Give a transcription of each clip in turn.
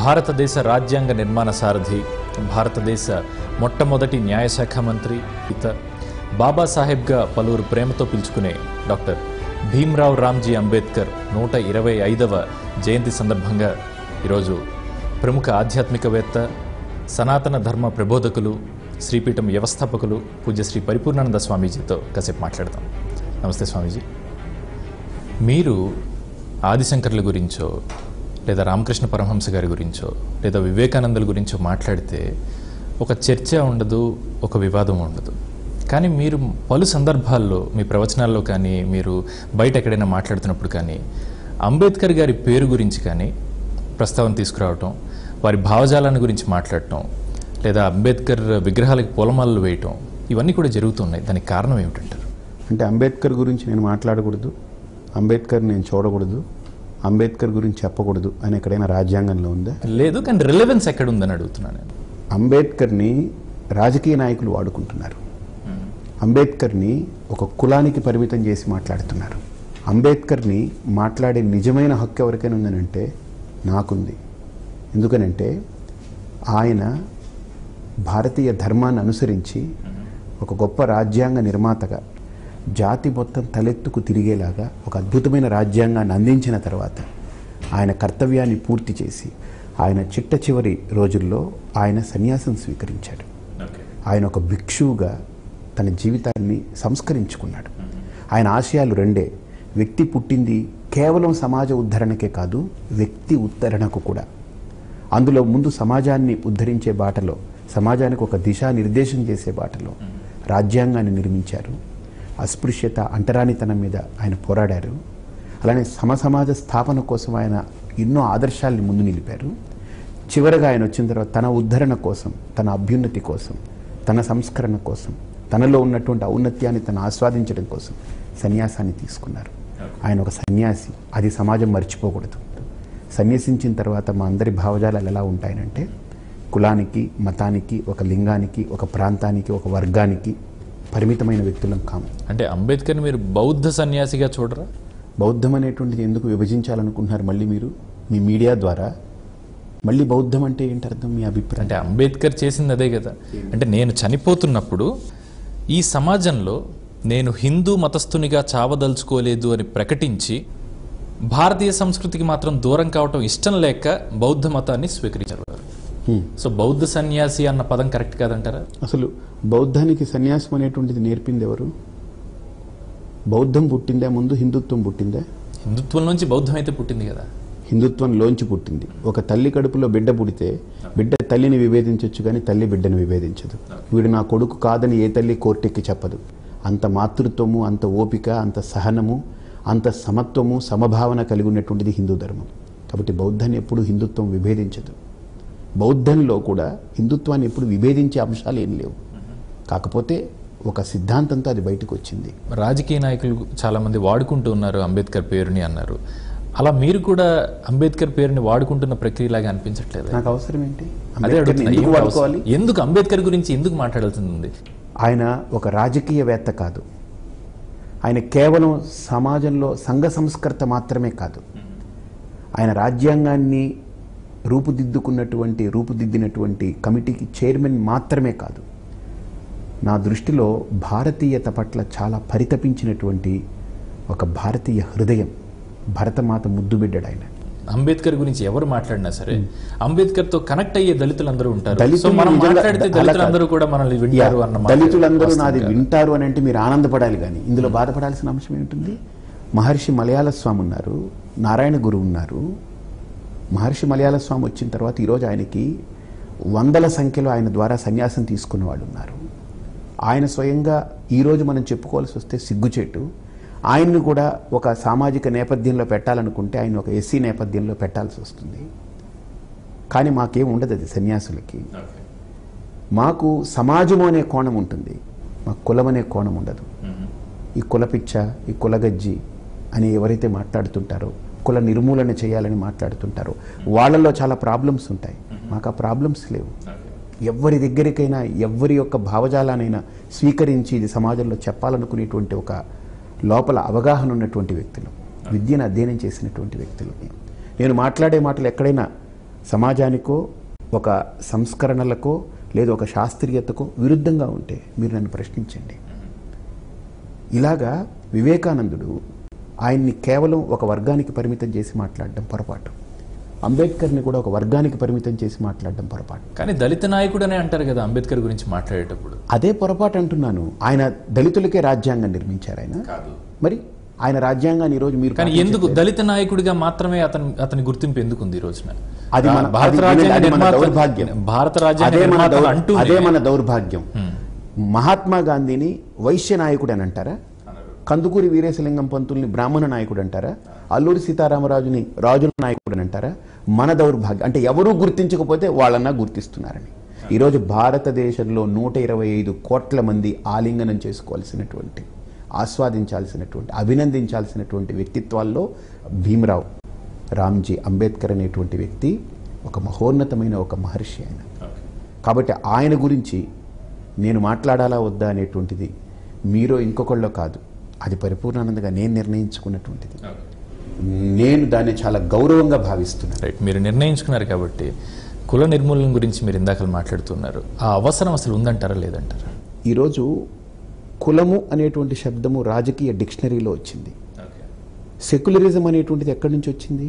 భారతదేశ రాజ్యాంగ నిర్మాణ సారథి, భారతదేశ మొట్టమొదటి న్యాయశాఖ మంత్రి, బాబాసాహెబ్గా పలువురు ప్రేమతో పిలుచుకునే డాక్టర్ భీమ్రావ్ రామ్జీ అంబేద్కర్ 125వ జయంతి సందర్భంగా ఈరోజు ప్రముఖ ఆధ్యాత్మికవేత్త, సనాతన ధర్మ ప్రబోధకులు, శ్రీపీఠం వ్యవస్థాపకులు పూజ్యశ్రీ పరిపూర్ణానంద స్వామీజీతో కాసేపు మాట్లాడతాం. నమస్తే స్వామీజీ. మీరు ఆదిశంకర్ల గురించో లేదా రామకృష్ణ పరమహంస గారి గురించో లేదా వివేకానందుల గురించో మాట్లాడితే ఒక చర్చ ఉండదు, ఒక వివాదం ఉండదు. కానీ మీరు పలు సందర్భాల్లో మీ ప్రవచనాల్లో కానీ మీరు బయట ఎక్కడైనా మాట్లాడుతున్నప్పుడు కానీ అంబేద్కర్ గారి పేరు గురించి కానీ ప్రస్తావన తీసుకురావటం, వారి భావజాలాన్ని గురించి మాట్లాడటం, లేదా అంబేద్కర్ విగ్రహాలకు పూలమాలలు వేయటం, ఇవన్నీ కూడా జరుగుతున్నాయి. దానికి కారణం ఏమిటంటారు? అంటే అంబేద్కర్ గురించి నేను మాట్లాడకూడదు, అంబేద్కర్ నేను చూడకూడదు, అంబేద్కర్ గురించి చెప్పకూడదు అని ఎక్కడైనా రాజ్యాంగంలో ఉందా? లేదు. కానీ రిలవెన్స్ ఎక్కడ ఉందని అడుగుతున్నాను నేను. అంబేద్కర్ని రాజకీయ నాయకులు వాడుకుంటున్నారు. అంబేద్కర్ని ఒక కులానికి పరిమితం చేసి మాట్లాడుతున్నారు. అంబేద్కర్ని మాట్లాడే నిజమైన హక్కు ఎవరికైనా ఉందనంటే నాకుంది. ఎందుకనంటే ఆయన భారతీయ ధర్మాన్ని అనుసరించి ఒక గొప్ప రాజ్యాంగ నిర్మాతగా జాతి మొత్తం తలెత్తుకు తిరిగేలాగా ఒక అద్భుతమైన రాజ్యాంగాన్ని అందించిన తర్వాత ఆయన కర్తవ్యాన్ని పూర్తి చేసి ఆయన చిట్ట చివరి రోజుల్లో ఆయన సన్యాసం స్వీకరించాడు. ఆయన ఒక భిక్షువుగా తన జీవితాన్ని సంస్కరించుకున్నాడు. ఆయన ఆశయాలు రెండే: వ్యక్తి పుట్టింది కేవలం సమాజ ఉద్ధరణకే కాదు, వ్యక్తి ఉద్ధరణకు కూడా. అందులో ముందు సమాజాన్ని ఉద్ధరించే బాటలో, సమాజానికి ఒక దిశానిర్దేశం చేసే బాటలో రాజ్యాంగాన్ని నిర్మించారు. అస్పృశ్యత, అంటరానితనం మీద ఆయన పోరాడారు. అలానే సమసమాజ స్థాపన కోసం ఆయన ఎన్నో ఆదర్శాల్ని ముందు నిలిపారు. చివరగా ఆయన వచ్చిన తర్వాత తన ఉద్ధరణ కోసం, తన అభ్యున్నతి కోసం, తన సంస్కరణ కోసం, తనలో ఉన్నటువంటి ఔన్నత్యాన్ని తను ఆస్వాదించడం కోసం సన్యాసాన్ని తీసుకున్నారు. ఆయన ఒక సన్యాసి. అది సమాజం మర్చిపోకూడదు. సన్యసించిన తర్వాత మా అందరి భావజాలాలు ఎలా ఉంటాయనంటే కులానికి, మతానికి, ఒక లింగానికి, ఒక ప్రాంతానికి, ఒక వర్గానికి పరిమితమైన వ్యక్తులం కాము. అంటే అంబేద్కర్ని మీరు బౌద్ధ సన్యాసిగా చూడరా? బౌద్ధం అనేటువంటిది ఎందుకు విభజించాలనుకుంటున్నారు మళ్ళీ మీరు మీ మీడియా ద్వారా? మళ్ళీ బౌద్ధం అంటే ఏంటి అర్థం, మీ అభిప్రాయం? అంటే అంబేద్కర్ చేసింది అదే కదా. అంటే నేను చనిపోతున్నప్పుడు ఈ సమాజంలో నేను హిందూ మతస్థునిగా చావదలుచుకోలేదు అని ప్రకటించి భారతీయ సంస్కృతికి మాత్రం దూరం కావటం ఇష్టం లేక బౌద్ధ మతాన్ని స్వీకరించారు. సో బౌద్ధ సన్యాసి అన్న పదం కరెక్ట్ కాదంటారా? అసలు బౌద్ధానికి సన్యాసం అనేటువంటిది నేర్పింది ఎవరు? బౌద్ధం పుట్టిందే ముందు హిందుత్వం పుట్టిందే? హిందుత్వం నుంచి బౌద్ధం అయితే పుట్టింది కదా. హిందుత్వంలోంచి పుట్టింది. ఒక తల్లి కడుపులో బిడ్డ పుడితే బిడ్డ తల్లిని విభేదించవచ్చు, కానీ తల్లి బిడ్డను విభేదించదు. వీడు నా కొడుకు కాదని ఏ తల్లి కోర్టెక్కి చెప్పదు. అంత మాతృత్వము, అంత ఓపిక, అంత సహనము, అంత సమత్వము, సమభావన కలిగి ఉన్నటువంటిది హిందూ ధర్మం. కాబట్టి బౌద్ధాన్ని ఎప్పుడు హిందుత్వం విభేదించదు. బౌద్ధంలో కూడా హిందుత్వాన్ని ఎప్పుడు విభేదించే అంశాలు ఏం లేవు. కాకపోతే ఒక సిద్ధాంతంతో అది బయటకు వచ్చింది. రాజకీయ నాయకులు చాలా మంది వాడుకుంటూ ఉన్నారు అంబేద్కర్ పేరుని అన్నారు. అలా మీరు కూడా అంబేద్కర్ పేరుని వాడుకుంటున్న ప్రక్రియలాగా అనిపించట్లేదు? నాకు అవసరం ఏంటి? ఎందుకు అంబేద్కర్ గురించి ఎందుకు మాట్లాడాల్సింది? ఆయన ఒక రాజకీయవేత్త కాదు. ఆయన కేవలం సమాజంలో సంఘ సంస్కర్త మాత్రమే కాదు. ఆయన రాజ్యాంగాన్ని రూపుదిద్దినటువంటి కమిటీకి చైర్మన్ మాత్రమే కాదు. నా దృష్టిలో భారతీయత పట్ల చాలా పరితపించినటువంటి ఒక భారతీయ హృదయం, భరతమాత ముద్దు బిడ్డాడు ఆయన. అంబేద్కర్ గురించి ఎవరు మాట్లాడినా సరే అంబేద్కర్ తో కనెక్ట్ అయ్యే దళితులందరూ ఉంటారు. దళితులందరూ నాది వింటారు అని అంటే మీరు ఆనందపడాలి, కానీ ఇందులో బాధపడాల్సిన అంశం ఏమిటి? మహర్షి మలయాళ స్వామి ఉన్నారు, నారాయణ గురువు ఉన్నారు. మహర్షి మలయాళ స్వామి వచ్చిన తర్వాత ఈరోజు ఆయనకి వందల సంఖ్యలో ఆయన ద్వారా సన్యాసం తీసుకున్న వాళ్ళు ఉన్నారు. ఆయన స్వయంగా ఈరోజు మనం చెప్పుకోవాల్సి వస్తే సిగ్గుచేటు. ఆయన్ని కూడా ఒక సామాజిక నేపథ్యంలో పెట్టాలనుకుంటే ఆయన ఒక ఎస్సీ నేపథ్యంలో పెట్టాల్సి వస్తుంది. కానీ మాకేం ఉండదు అది సన్యాసులకి. మాకు సమాజం అనే కోణం ఉంటుంది, మాకు కులం అనే కోణం ఉండదు. ఈ కులపిచ్చ, ఈ కులగజ్జి అని ఎవరైతే మాట్లాడుతుంటారో, కుల నిర్మూలన చేయాలని మాట్లాడుతుంటారో వాళ్ళలో చాలా ప్రాబ్లమ్స్ ఉంటాయి. మాకు ఆ ప్రాబ్లమ్స్ లేవు. ఎవరి దగ్గరికైనా ఎవరి యొక్క భావజాలానైనా స్వీకరించి ఇది సమాజంలో చెప్పాలనుకునేటువంటి ఒక లోపల అవగాహన ఉన్నటువంటి వ్యక్తులు, విద్యను అధ్యయనం చేసినటువంటి వ్యక్తులు. నేను మాట్లాడే మాటలు ఎక్కడైనా సమాజానికో ఒక సంస్కరణలకో లేదా ఒక శాస్త్రీయతకో విరుద్ధంగా ఉంటే మీరు నన్ను ప్రశ్నించండి. ఇలాగా వివేకానందుడు ఆయన్ని కేవలం ఒక వర్గానికి పరిమితం చేసి మాట్లాడడం పొరపాటు. అంబేద్కర్ని కూడా ఒక వర్గానికి పరిమితం చేసి మాట్లాడడం పొరపాటు. కానీ దళిత నాయకుడనే అంటారు కదా అంబేద్కర్ గురించి మాట్లాడేటప్పుడు. అదే పొరపాటు అంటున్నాను. ఆయన దళితులకే రాజ్యాంగం నిర్మించారు. ఆయన మరి ఆయన రాజ్యాంగాన్ని ఈరోజు మీరు కానీ ఎందుకు దళిత నాయకుడిగా మాత్రమే అతని గుర్తింపు ఎందుకు ఉంది ఈ రోజున? అది అదే మన దౌర్భాగ్యం. మహాత్మా గాంధీని వైశ్య నాయకుడు అని అంటారా? కందుకూరి వీరేశలింగం పంతుల్ని బ్రాహ్మణ నాయకుడు అంటారా? అల్లూరి సీతారామరాజుని రాజుల నాయకుడు అని అంటారా? మన దౌర్భాగ్యం అంటే ఎవరూ గుర్తించకపోతే వాళ్ళన్నా గుర్తిస్తున్నారని. ఈరోజు భారతదేశంలో 125 కోట్ల మంది ఆలింగనం చేసుకోవాల్సినటువంటి, ఆస్వాదించాల్సినటువంటి, అభినందించాల్సినటువంటి వ్యక్తిత్వాల్లో భీమ్రావ్ రామ్జీ అంబేద్కర్ అనేటువంటి వ్యక్తి ఒక మహోన్నతమైన ఒక మహర్షి ఆయన. కాబట్టి ఆయన గురించి నేను మాట్లాడాలా వద్దా అనేటువంటిది మీరో ఇంకొకళ్ళో కాదు, అది పరిపూర్ణానందగా నేను నిర్ణయించుకున్నటువంటిది. నేను దాన్ని చాలా గౌరవంగా భావిస్తున్నాను. రైట్, మీరు నిర్ణయించుకున్నారు కాబట్టి కుల నిర్మూలన గురించి మీరు ఇందాక మాట్లాడుతున్నారు. ఆ అవసరం అసలు ఉందంటారా లేదంటారా? ఈరోజు కులము అనేటువంటి శబ్దము రాజకీయ డిక్షనరీలో వచ్చింది. సెక్యులరిజం అనేటువంటిది ఎక్కడి నుంచి వచ్చింది?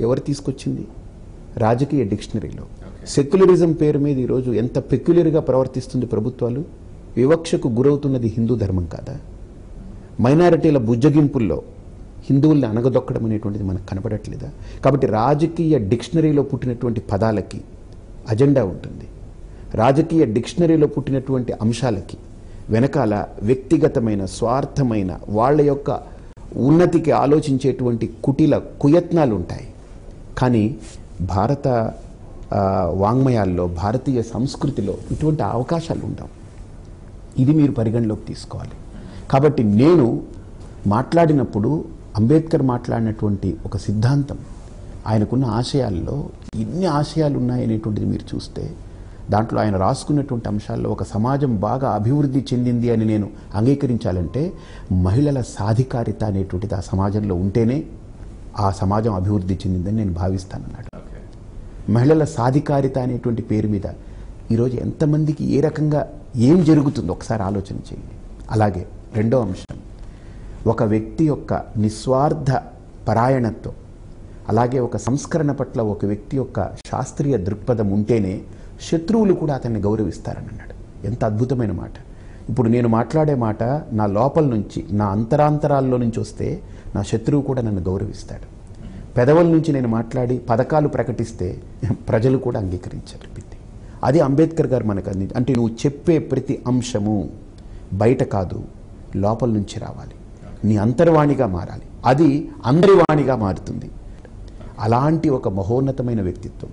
ఎవరు తీసుకొచ్చింది? రాజకీయ డిక్షనరీలో. సెక్యులరిజం పేరు మీద ఈరోజు ఎంత పెక్యులర్గా ప్రవర్తిస్తుంది ప్రభుత్వాలు. వివక్షకు గురవుతున్నది హిందూ ధర్మం కాదా? మైనారిటీల బుజ్జగింపుల్లో హిందువుల్ని అనగదొక్కడం అనేటువంటిది మనకు కనపడట్లేదా? కాబట్టి రాజకీయ డిక్షనరీలో పుట్టినటువంటి పదాలకి అజెండా ఉంటుంది. రాజకీయ డిక్షనరీలో పుట్టినటువంటి అంశాలకి వెనకాల వ్యక్తిగతమైన, స్వార్థమైన, వాళ్ళ యొక్క ఉన్నతికి ఆలోచించేటువంటి కుటిల కుయత్నాలు ఉంటాయి. కానీ భారత వాంగ్మయాల్లో, భారతీయ సంస్కృతిలో ఇటువంటి అవకాశాలు ఉండవు. ఇది మీరు పరిగణలోకి తీసుకోవాలి. కాబట్టి నేను మాట్లాడినప్పుడు అంబేద్కర్ మాట్లాడినటువంటి ఒక సిద్ధాంతం, ఆయనకున్న ఆశయాల్లో ఎన్ని ఆశయాలు ఉన్నాయనేటువంటిది మీరు చూస్తే దాంట్లో ఆయన రాసుకున్నటువంటి అంశాల్లో ఒక సమాజం బాగా అభివృద్ధి చెందింది అని నేను అంగీకరించాలంటే మహిళల సాధికారిత అనేటువంటిది ఆ సమాజంలో ఉంటేనే ఆ సమాజం అభివృద్ధి చెందిందని నేను భావిస్తానన్నాడు. మహిళల సాధికారిత అనేటువంటి పేరు మీద ఈరోజు ఎంతమందికి ఏ రకంగా ఏం జరుగుతుందో ఒకసారి ఆలోచన చేయండి. అలాగే రెండో అంశం, ఒక వ్యక్తి యొక్క నిస్వార్థ పరాయణత్వం, అలాగే ఒక సంస్కరణ పట్ల ఒక వ్యక్తి యొక్క శాస్త్రీయ దృక్పథం ఉంటేనే శత్రువులు కూడా అతన్ని గౌరవిస్తారని అన్నాడు. ఎంత అద్భుతమైన మాట. ఇప్పుడు నేను మాట్లాడే మాట నా లోపల నుంచి, నా అంతరాంతరాల్లో నుంచి వస్తే నా శత్రువు కూడా నన్ను గౌరవిస్తాడు. పెదవుల నుంచి నేను మాట్లాడి పథకాలు ప్రకటిస్తే ప్రజలు కూడా అంగీకరించారు. అది అంబేద్కర్ గారు మనకు అందించి, అంటే నువ్వు చెప్పే ప్రతి అంశము బయట కాదు, లోపల నుంచి రావాలి, నీ అంతర్వాణిగా మారాలి, అది అందరి వాణిగా మారుతుంది. అలాంటి ఒక మహోన్నతమైన వ్యక్తిత్వం.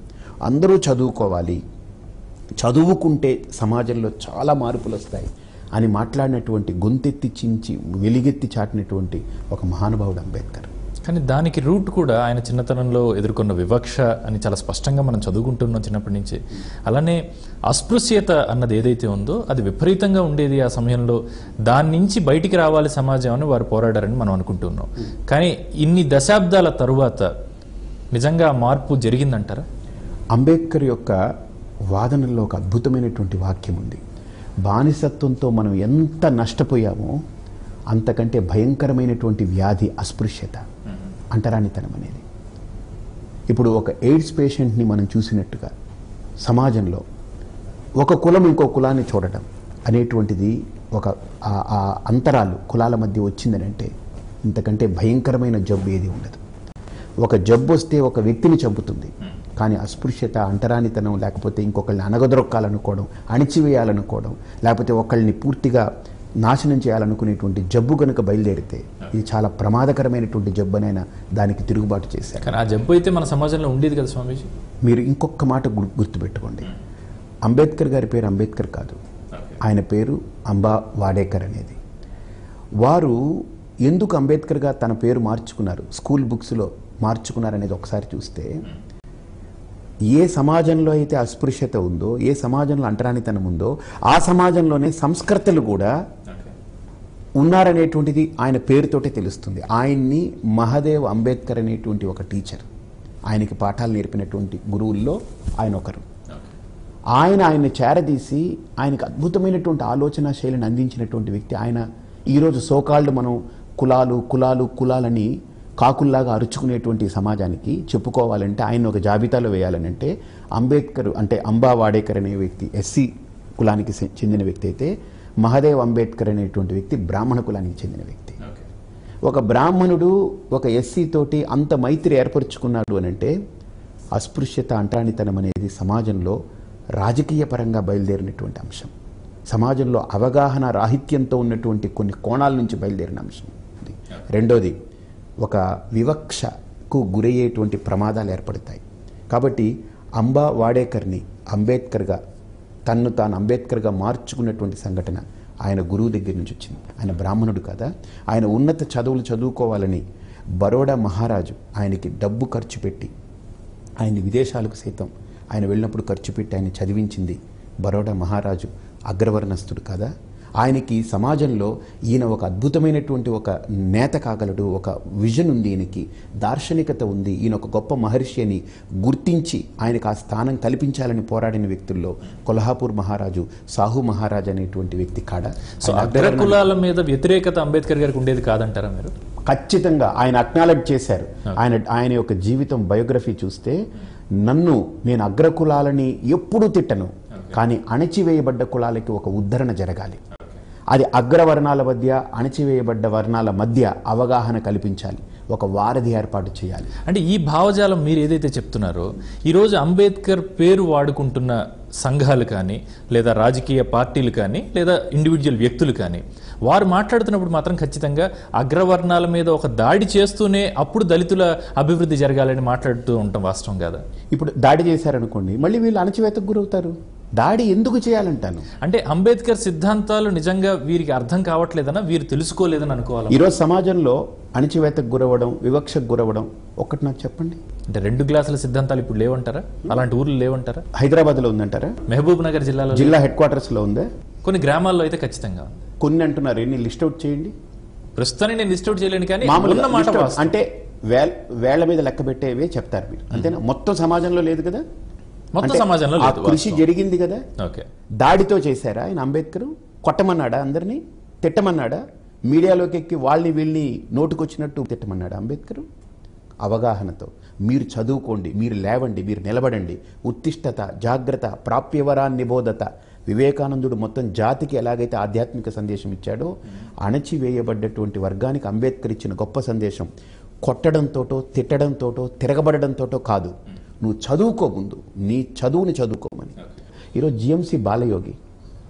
అందరూ చదువుకోవాలి, చదువుకుంటే సమాజంలో చాలా మార్పులు వస్తాయి అని మాట్లాడినటువంటి, గొంతెత్తి చించి వెలిగెత్తి చాటినటువంటి ఒక మహానుభావుడు అంబేద్కర్. కానీ దానికి రూట్ కూడా ఆయన చిన్నతనంలో ఎదుర్కొన్న వివక్ష అని చాలా స్పష్టంగా మనం చదువుకుంటున్నాం చిన్నప్పటి నుంచి. అలానే అస్పృశ్యత అన్నది ఏదైతే ఉందో అది విపరీతంగా ఉండేది ఆ సమయంలో. దాని నుంచి బయటికి రావాలి సమాజం అని వారు పోరాడారని మనం అనుకుంటున్నాం. కానీ ఇన్ని దశాబ్దాల తరువాత నిజంగా మార్పు జరిగిందంటారా? అంబేద్కర్ యొక్క వాదనల్లో ఒక అద్భుతమైనటువంటి వాక్యం ఉంది. బానిసత్వంతో మనం ఎంత నష్టపోయామో అంతకంటే భయంకరమైనటువంటి వ్యాధి అస్పృశ్యత, అంటరానితనం అనేది. ఇప్పుడు ఒక ఎయిడ్స్ పేషెంట్ని మనం చూసినట్టుగా సమాజంలో ఒక కులం ఇంకో కులాన్ని చూడటం అనేటువంటిది, ఒక అంతరాలు కులాల మధ్య వచ్చిందని అంటే ఇంతకంటే భయంకరమైన జబ్బు ఏది ఉండదు. ఒక జబ్బు వస్తే ఒక వ్యక్తిని చంపుతుంది, కానీ అస్పృశ్యత, అంటరానితనం, లేకపోతే ఇంకొకళ్ళని అనగదొక్కాలనుకోవడం, అణిచివేయాలనుకోవడం, లేకపోతే ఒకళ్ళని పూర్తిగా నాశనం చేయాలనుకునేటువంటి జబ్బు కనుక బయలుదేరితే ఇది చాలా ప్రమాదకరమైనటువంటి జబ్బు అని దానికి తిరుగుబాటు చేశారు. కానీ ఆ జబ్బు అయితే మన సమాజంలో ఉండేది కదా స్వామీజీ. మీరు ఇంకొక మాట గుర్తుపెట్టుకోండి, అంబేద్కర్ గారి పేరు అంబేద్కర్ కాదు, ఆయన పేరు అంబా వాడేకర్ అనేది. వారు ఎందుకు అంబేద్కర్గా తన పేరు మార్చుకున్నారు, స్కూల్ బుక్స్లో మార్చుకున్నారనేది ఒకసారి చూస్తే, ఏ సమాజంలో అయితే అస్పృశ్యత ఉందో, ఏ సమాజంలో అంటరానితనం ఉందో ఆ సమాజంలోనే సంస్కర్తలు కూడా ఉన్నారనేటువంటిది ఆయన పేరుతోటే తెలుస్తుంది. ఆయన్ని మహాదేవ్ అంబేద్కర్ అనేటువంటి ఒక టీచర్ ఆయనకి పాఠాలు నేర్పినటువంటి గురువుల్లో ఆయన ఒకరు. ఆయన్ని చేరదీసి ఆయనకు అద్భుతమైనటువంటి ఆలోచన శైలిని అందించినటువంటి వ్యక్తి ఆయన. ఈరోజు సోకాల్డ్ మనం కులాలని కాకుల్లాగా అరుచుకునేటువంటి సమాజానికి చెప్పుకోవాలంటే ఆయన ఒక జాబితాలో వేయాలనంటే అంబేద్కర్ అంటే అంబా వాడేకర్ అనే వ్యక్తి ఎస్సీ కులానికి చెందిన వ్యక్తి అయితే, మహదేవ్ అంబేద్కర్ అనేటువంటి వ్యక్తి బ్రాహ్మణ కులానికి చెందిన వ్యక్తి. ఒక బ్రాహ్మణుడు ఒక ఎస్సీ తోటి అంత మైత్రి ఏర్పరచుకున్నాడు అనంటే అస్పృశ్యత అంటరానితనం అనేది సమాజంలో రాజకీయ పరంగా బయలుదేరినటువంటి అంశం, సమాజంలో అవగాహన రాహిత్యంతో ఉన్నటువంటి కొన్ని కోణాల నుంచి బయలుదేరిన అంశం. రెండోది, ఒక వివక్షకు గురయ్యేటువంటి ప్రమాదాలు ఏర్పడతాయి. కాబట్టి అంబా వాడేకర్ని అంబేద్కర్గా తన్ను తాను అంబేద్కర్గా మార్చుకున్నటువంటి సంఘటన ఆయన గురువు దగ్గర నుంచి వచ్చింది. ఆయన బ్రాహ్మణుడు కదా, ఆయన ఉన్నత చదువులు చదువుకోవాలని బరోడా మహారాజు ఆయనకి డబ్బు ఖర్చు పెట్టి, ఆయన విదేశాలకు సైతం ఆయన వెళ్ళినప్పుడు ఖర్చు పెట్టి ఆయన చదివించింది బరోడా మహారాజు అగ్రవర్ణస్తుడు కదా. ఆయనకి సమాజంలో ఈయన ఒక అద్భుతమైనటువంటి ఒక నేత కాగలడు, ఒక విజన్ ఉంది, ఈయనకి దార్శనికత ఉంది, ఈయన ఒక గొప్ప మహర్షి అని గుర్తించి ఆయనకు ఆ స్థానం కల్పించాలని పోరాడిన వ్యక్తుల్లో కొల్హాపూర్ మహారాజు, సాహు మహారాజు అనేటువంటి వ్యక్తి కాడ. సో అగ్రకులాల మీద వ్యతిరేకత అంబేద్కర్ గారికి ఉండేది కాదంటారా మీరు? ఖచ్చితంగా ఆయన అక్నాలెడ్జ్ చేశారు. ఆయన యొక్క జీవితం బయోగ్రఫీ చూస్తే, నేను అగ్రకులాలని ఎప్పుడూ తిట్టను, కానీ అణచివేయబడ్డ కులాలకి ఒక ఉద్ధరణ జరగాలి, అది అగ్రవర్ణాల మధ్య అణచివేయబడ్డ వర్ణాల మధ్య అవగాహన కల్పించాలి, ఒక వారధి ఏర్పాటు చేయాలి. అంటే ఈ భావజాలం మీరు ఏదైతే చెప్తున్నారో, ఈరోజు అంబేద్కర్ పేరు వాడుకుంటున్న సంఘాలు కానీ, లేదా రాజకీయ పార్టీలు కానీ, లేదా ఇండివిజువల్ వ్యక్తులు కానీ, వారు మాట్లాడుతున్నప్పుడు మాత్రం ఖచ్చితంగా అగ్రవర్ణాల మీద ఒక దాడి చేస్తూనే అప్పుడు దళితుల అభివృద్ధి జరగాలని మాట్లాడుతూ ఉంటాం. వాస్తవం కాదా? ఇప్పుడు దాడి చేశారనుకోండి, మళ్ళీ వీళ్ళు అణచివేతకు గురవుతారు. దాడి ఎందుకు చేయాలంటాను అంటే అంబేద్కర్ సిద్ధాంతాలు నిజంగా వీరికి అర్థం కావట్లేదనా, వీరు తెలుసుకోలేదని అనుకోవాలి. ఈరోజు సమాజంలో అణచివేతకు గురవడం, వివక్షకు గురవడం ఒకటి నాకు చెప్పండి. అంటే 2 గ్లాసుల సిద్ధాంతాలు ఇప్పుడు లేవంటారా? అలాంటి ఊర్లు లేవంటారా? హైదరాబాద్ లో ఉందంటారా? మహబూబ్ నగర్ జిల్లా హెడ్ క్వార్టర్స్ లో ఉందా? కొన్ని గ్రామాల్లో అయితే ఖచ్చితంగా ఉంది. కొన్ని అంటున్నారు, ఎన్ని లిస్ట్ అవుట్ చేయండి. ప్రస్తుతాన్ని నేను లిస్ట్ అవుట్ చేయలేను, కానీ అంటే వేళ్ల మీద లెక్క పెట్టేవే చెప్తారు మీరు, అంతేనా? మొత్తం సమాజంలో లేదు కదా, మొత్తం సమాజంలో కృషి జరిగింది కదా. దాడితో చేశారా ఆయన? అంబేద్కర్ కొట్టమన్నాడా? అందరినీ తిట్టమన్నాడా? మీడియాలోకి ఎక్కి వాళ్ళని వీళ్ళని నోటుకొచ్చినట్టు తిట్టమన్నాడా అంబేద్కర్? అవగాహనతో మీరు చదువుకోండి, మీరు లేవండి, మీరు నిలబడండి, ఉత్తిష్టత, జాగ్రత్త, ప్రాప్యవరాన్ని నిబోధత. వివేకానందుడు మొత్తం జాతికి ఎలాగైతే ఆధ్యాత్మిక సందేశం ఇచ్చాడో, అణచివేయబడ్డటువంటి వర్గానికి అంబేద్కర్ ఇచ్చిన గొప్ప సందేశం కొట్టడంతోటో, తిట్టడంతోటో, తిరగబడడంతోటో కాదు. నువ్వు చదువుకో, ముందు నీ చదువుని చదువుకోమని. ఈరోజు జిఎంసి బాలయోగి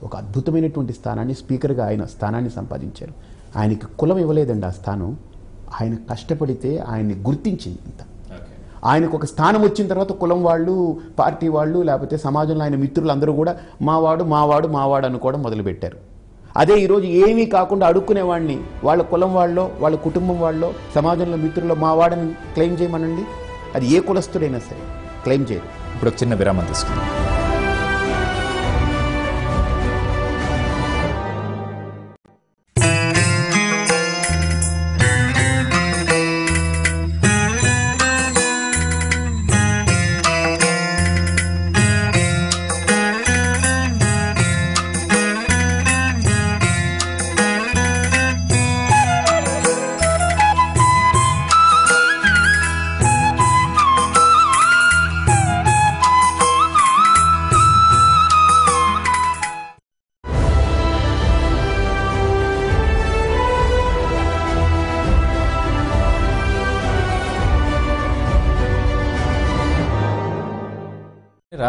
ఒక అద్భుతమైనటువంటి స్థానాన్ని, స్పీకర్గా ఆయన స్థానాన్ని సంపాదించారు. ఆయనకి కులం ఇవ్వలేదండి ఆ స్థానం, ఆయన కష్టపడితే ఆయన్ని గుర్తించింది అంత. ఆయనకు ఒక స్థానం వచ్చిన తర్వాత కులం వాళ్ళు, పార్టీ వాళ్ళు, లేకపోతే సమాజంలో ఆయన మిత్రులు అందరూ కూడా మావాడు అనుకోవడం మొదలుపెట్టారు. అదే ఈరోజు ఏమీ కాకుండా అడుక్కునేవాడిని వాళ్ళ కులం వాళ్ళో, వాళ్ళ కుటుంబం వాళ్ళో, సమాజంలో మిత్రుల్లో మావాడని క్లెయిమ్ చేయమనండి, అది ఏ కులస్తుడైనా సరే క్లెయిమ్ చేయరు. ఇప్పుడు ఒక చిన్న విరామం తీసుకుందాం.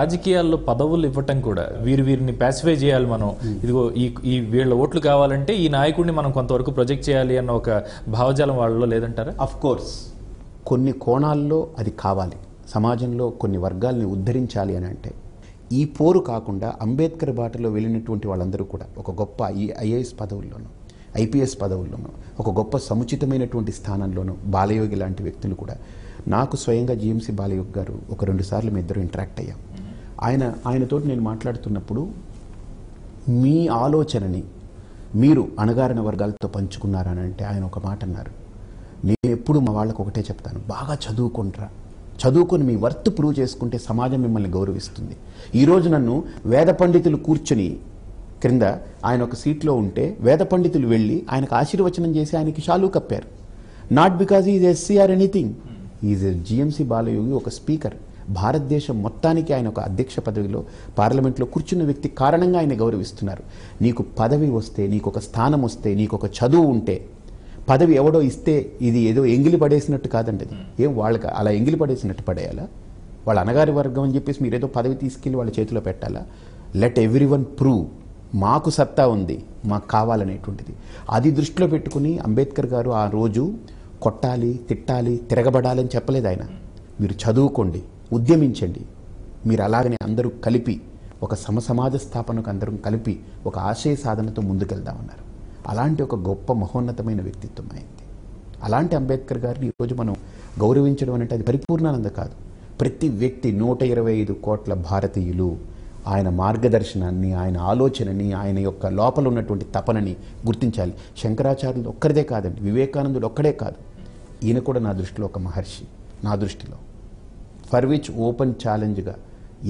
రాజకీయాల్లో పదవులు ఇవ్వటం కూడా వీరిని ప్యాసిఫై చేయాలి. మనం ఇదిగో ఈ వీళ్ళ ఓట్లు కావాలంటే ఈ నాయకుడిని మనం కొంతవరకు ప్రొజెక్ట్ చేయాలి అన్న ఒక భావజాలం వాళ్ళలో లేదంటారా? అఫ్ కోర్స్ కొన్ని కోణాల్లో అది కావాలి. సమాజంలో కొన్ని వర్గాల్ని ఉద్ధరించాలి అని అంటే ఈ పోరు కాకుండా అంబేద్కర్ బాటలో వెళ్ళినటువంటి వాళ్ళందరూ కూడా ఒక గొప్ప ఐఏఎస్ పదవుల్లోనూ, ఐపీఎస్ పదవుల్లోనూ, ఒక గొప్ప సముచితమైనటువంటి స్థానంలోనూ బాలయోగి లాంటి వ్యక్తులు కూడా. నాకు స్వయంగా జిఎంసి బాలయోగి గారు ఒక 2 సార్లు మీ ఇద్దరు ఇంటరాక్ట్ అయ్యాం. ఆయనతో నేను మాట్లాడుతున్నప్పుడు మీ ఆలోచనని మీరు అణగారిన వర్గాలతో పంచుకున్నారని అంటే ఆయన ఒక మాట అన్నారు, నేను ఎప్పుడు మా వాళ్ళకు ఒకటే చెప్తాను, బాగా చదువుకుంటారా, చదువుకొని మీ వర్త్ ప్రూవ్ చేసుకుంటే సమాజం మిమ్మల్ని గౌరవిస్తుంది. ఈరోజు నన్ను వేద పండితులు కూర్చొని క్రింద ఆయన ఒక సీట్లో ఉంటే వేద పండితులు వెళ్ళి ఆయనకు ఆశీర్వచనం చేసి ఆయనకి షాలు కప్పారు. Not because is SC or anything, is GMC Balayogi, ఒక స్పీకర్. భారతదేశం మొత్తానికి ఆయన ఒక అధ్యక్ష పదవిలో పార్లమెంట్లో కూర్చున్న వ్యక్తి కారణంగా ఆయన గౌరవిస్తున్నారు. నీకు పదవి వస్తే, నీకు ఒక స్థానం వస్తే, నీకు ఒక చదువు ఉంటే, పదవి ఎవడో ఇస్తే ఇది ఏదో ఎంగిలి పడేసినట్టు కాదండి. అది ఏం వాళ్ళకి అలా ఎంగిలి పడేసినట్టు పడేయాలా? వాళ్ళ అణగారి వర్గం అని చెప్పేసి మీరు ఏదో పదవి తీసుకెళ్ళి వాళ్ళ చేతిలో పెట్టాలా? లెట్ ఎవ్రీవన్ ప్రూవ్ మాకు సత్తా ఉంది, మాకు కావాలనేటువంటిది. అది దృష్టిలో పెట్టుకుని అంబేద్కర్ గారు ఆ రోజు కొట్టాలి, తిట్టాలి, తిరగబడాలని చెప్పలేదు ఆయన. మీరు చదువుకోండి, ఉద్యమించండి, మీరు అలాగనే అందరూ కలిపి ఒక సమాజ స్థాపనకు అందరం కలిపి ఒక ఆశయ సాధనతో ముందుకెళ్దామన్నారు. అలాంటి ఒక గొప్ప మహోన్నతమైన వ్యక్తిత్వం అయింది. అలాంటి అంబేద్కర్ గారిని ఈరోజు మనం గౌరవించడం అంటే అది పరిపూర్ణానంద కాదు. ప్రతి వ్యక్తి 125 కోట్ల భారతీయులు ఆయన మార్గదర్శనాన్ని, ఆయన ఆలోచనని, ఆయన యొక్క లోపల ఉన్నటువంటి తపనని గుర్తించాలి. శంకరాచార్యులు ఒక్కరిదే కాదండి, వివేకానందుడు ఒక్కడే కాదు. ఈయన కూడా నా దృష్టిలో ఒక మహర్షి. నా దృష్టిలో ఫర్ విచ్ ఓపెన్ ఛాలెంజ్గా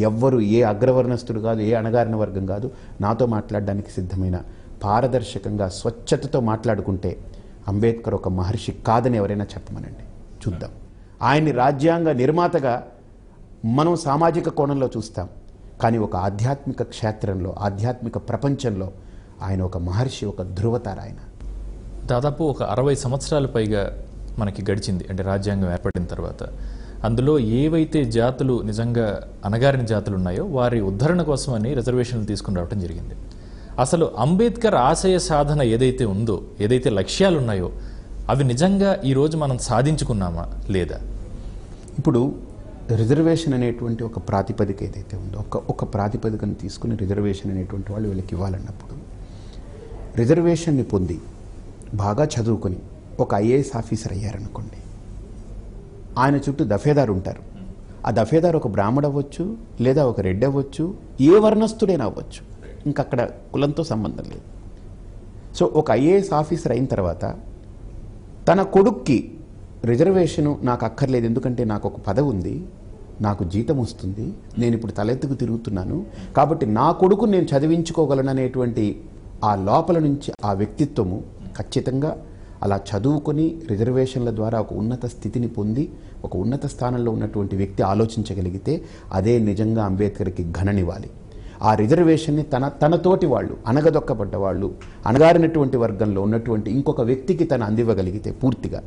ఎవ్వరు, ఏ అగ్రవర్ణస్తుడు కాదు, ఏ అణగారిన వర్గం కాదు, నాతో మాట్లాడడానికి సిద్ధమైన, పారదర్శకంగా స్వచ్ఛతతో మాట్లాడుకుంటే అంబేద్కర్ ఒక మహర్షి కాదని ఎవరైనా చెప్పమనండి, చూద్దాం. ఆయన్ని రాజ్యాంగ నిర్మాతగా మనం సామాజిక కోణంలో చూస్తాం, కానీ ఒక ఆధ్యాత్మిక క్షేత్రంలో, ఆధ్యాత్మిక ప్రపంచంలో ఆయన ఒక మహర్షి, ఒక ధృవతార. ఆయన దాదాపు ఒక 60 సంవత్సరాల పైగా మనకి గడిచింది అంటే రాజ్యాంగం ఏర్పడిన తర్వాత. అందులో ఏవైతే జాతులు నిజంగా అణగారిన జాతులు ఉన్నాయో వారి ఉద్ధరణ కోసం అని రిజర్వేషన్లు తీసుకుని రావడం జరిగింది. అసలు అంబేద్కర్ ఆశయ సాధన ఏదైతే ఉందో, ఏదైతే లక్ష్యాలు ఉన్నాయో అవి నిజంగా ఈరోజు మనం సాధించుకున్నామా లేదా? ఇప్పుడు రిజర్వేషన్ అనేటువంటి ఒక ప్రాతిపదిక ఏదైతే ఉందో, ఒక ప్రాతిపదికను తీసుకుని రిజర్వేషన్ అనేటువంటి వాళ్ళు వీళ్ళకి ఇవ్వాలన్నప్పుడు, రిజర్వేషన్ని పొంది బాగా చదువుకొని ఒక ఐఏఎస్ ఆఫీసర్ అయ్యారనుకోండి, ఆయన చుట్టూ దఫేదారు ఉంటారు. ఆ దఫేదారు ఒక బ్రాహ్మడు అవ్వచ్చు, లేదా ఒక రెడ్డి అవ్వచ్చు, ఏ వర్ణస్థుడైనా అవ్వచ్చు, ఇంకక్కడ కులంతో సంబంధం లేదు. సో ఒక ఐఏఎస్ ఆఫీసర్ అయిన తర్వాత తన కొడుక్కి రిజర్వేషను నాకు అక్కర్లేదు, ఎందుకంటే నాకు ఒక పదవి ఉంది, నాకు జీతం వస్తుంది, నేను ఇప్పుడు తలెత్తుకు తిరుగుతున్నాను, కాబట్టి నా కొడుకు నేను చదివించుకోగలను అనేటువంటి ఆ లోపల నుంచి ఆ వ్యక్తిత్వము ఖచ్చితంగా అలా చదువుకొని రిజర్వేషన్ల ద్వారా ఒక ఉన్నత స్థితిని పొంది ఒక ఉన్నత స్థానంలో ఉన్నటువంటి వ్యక్తి ఆలోచించగలిగితే అదే నిజంగా అంబేద్కర్కి ఘననివ్వాలి. ఆ రిజర్వేషన్ని తనతోటి వాళ్ళు, అనగదొక్కబడ్డ వాళ్ళు, అణగారినటువంటి వర్గంలో ఉన్నటువంటి ఇంకొక వ్యక్తికి తను అందివ్వగలిగితే పూర్తిగా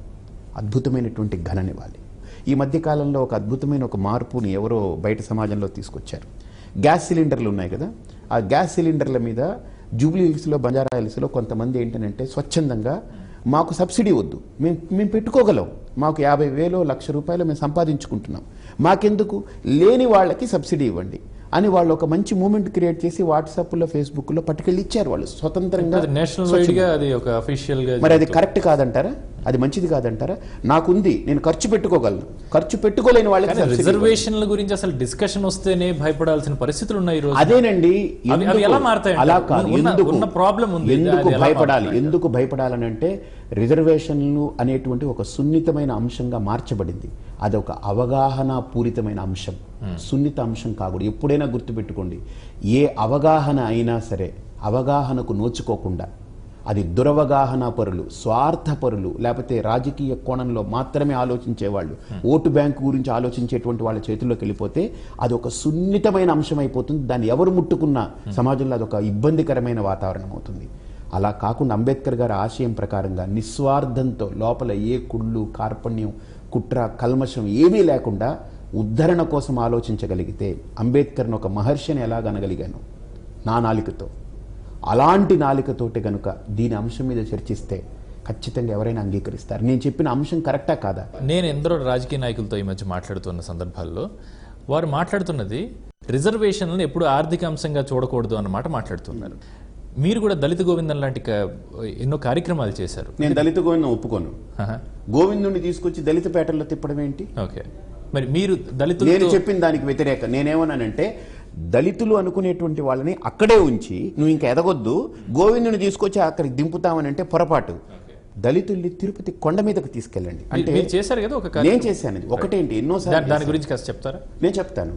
అద్భుతమైనటువంటి ఘననివ్వాలి. ఈ మధ్యకాలంలో ఒక అద్భుతమైన ఒక మార్పుని ఎవరో బయట సమాజంలో తీసుకొచ్చారు. గ్యాస్ సిలిండర్లు ఉన్నాయి కదా, ఆ గ్యాస్ సిలిండర్ల మీద జూబ్లీ హిల్స్లో, బంజారా హిల్స్లో కొంతమంది ఏంటంటే స్వచ్ఛందంగా మాకు సబ్సిడీ వద్దు, మేము పెట్టుకోగలం, మాకు 50,000 1,00,000 మేము సంపాదించుకుంటున్నాం, మాకెందుకు, లేని వాళ్ళకి సబ్సిడీ ఇవ్వండి అని వాళ్ళు ఒక మంచి మూమెంట్ క్రియేట్ చేసి వాట్సాప్లో, ఫేస్బుక్లో పట్టుకెళ్ళి ఇచ్చారు. వాళ్ళు స్వతంత్రంగా, మరి అది కరెక్ట్ కాదంటారా? అది మంచిది కాదంటారా? నాకుంది, నేను ఖర్చు పెట్టుకోగలను, ఖర్చు పెట్టుకోలేని వాళ్ళకి రిజర్వేషన్ల గురించి అసలు డిస్కషన్ వస్తేనే భయపడాల్సిన పరిస్థితులు ఉన్నాయి. అదేనండి, అలా కాదు. ఎందుకు భయపడాలి? ఎందుకు భయపడాలని అంటే రిజర్వేషన్లు అనేటువంటి ఒక సున్నితమైన అంశంగా మార్చబడింది. అదొక అవగాహన పూరితమైన అంశం, సున్నిత అంశం కాకూడదు. ఎప్పుడైనా గుర్తుపెట్టుకోండి, ఏ అవగాహన అయినా సరే అవగాహనకు నోచుకోకుండా అది దురవగాహన పరులు, స్వార్థపరులు, లేకపోతే రాజకీయ కోణంలో మాత్రమే ఆలోచించేవాళ్ళు, ఓటు బ్యాంకు గురించి ఆలోచించేటువంటి వాళ్ళ చేతుల్లోకి వెళ్ళిపోతే అది ఒక సున్నితమైన అంశం అయిపోతుంది. దాన్ని ఎవరు ముట్టుకున్నా సమాజంలో అదొక ఇబ్బందికరమైన వాతావరణం అవుతుంది. అలా కాకుండా అంబేద్కర్ గారి ఆశయం ప్రకారంగా నిస్వార్థంతో లోపల ఏ కుళ్ళు, కార్పణ్యం, కుట్ర, కల్మషం ఏమీ లేకుండా ఉద్ధరణ కోసం ఆలోచించగలిగితే, అంబేద్కర్ను ఒక మహర్షిని ఎలాగనగలిగాను నా నాలికతో, అలాంటి నాలికతోటి గనుక దీని అంశం మీద చర్చిస్తే ఖచ్చితంగా ఎవరైనా అంగీకరిస్తారు. నేను చెప్పిన అంశం కరెక్టా కాదా? నేను ఎందరో రాజకీయ నాయకులతో ఈ మధ్య మాట్లాడుతున్న సందర్భాల్లో వారు మాట్లాడుతున్నది రిజర్వేషన్లను ఎప్పుడు ఆర్థిక అంశంగా చూడకూడదు అన్నమాట మాట్లాడుతున్నారు. మీరు కూడా దళిత గోవిందం లాంటి ఎన్నో కార్యక్రమాలు చేశారు. నేను దళిత గోవిందం ఒప్పుకోను. గోవిందుని తీసుకొచ్చి దళిత పేటల్లో తిప్పడం ఏంటి? ఓకే, మరి మీరు దళితులు, నేను చెప్పిన దానికి వ్యతిరేక. నేనేమన్నానంటే దళితులు అనుకునేటువంటి వాళ్ళని అక్కడే ఉంచి నువ్వు ఇంకా ఎదగొద్దు, గోవిందుని తీసుకొచ్చి అక్కడికి దింపుతామని అంటే పొరపాటు. దళితుల్ని తిరుపతి కొండ మీదకు తీసుకెళ్ళండి అంటే మీరు చేశారు కదా ఒక నేను చేశాను. ఒకటేంటి ఎన్నోసార్లు దాని గురించి కాస్త చెప్తారా? నేను చెప్తాను.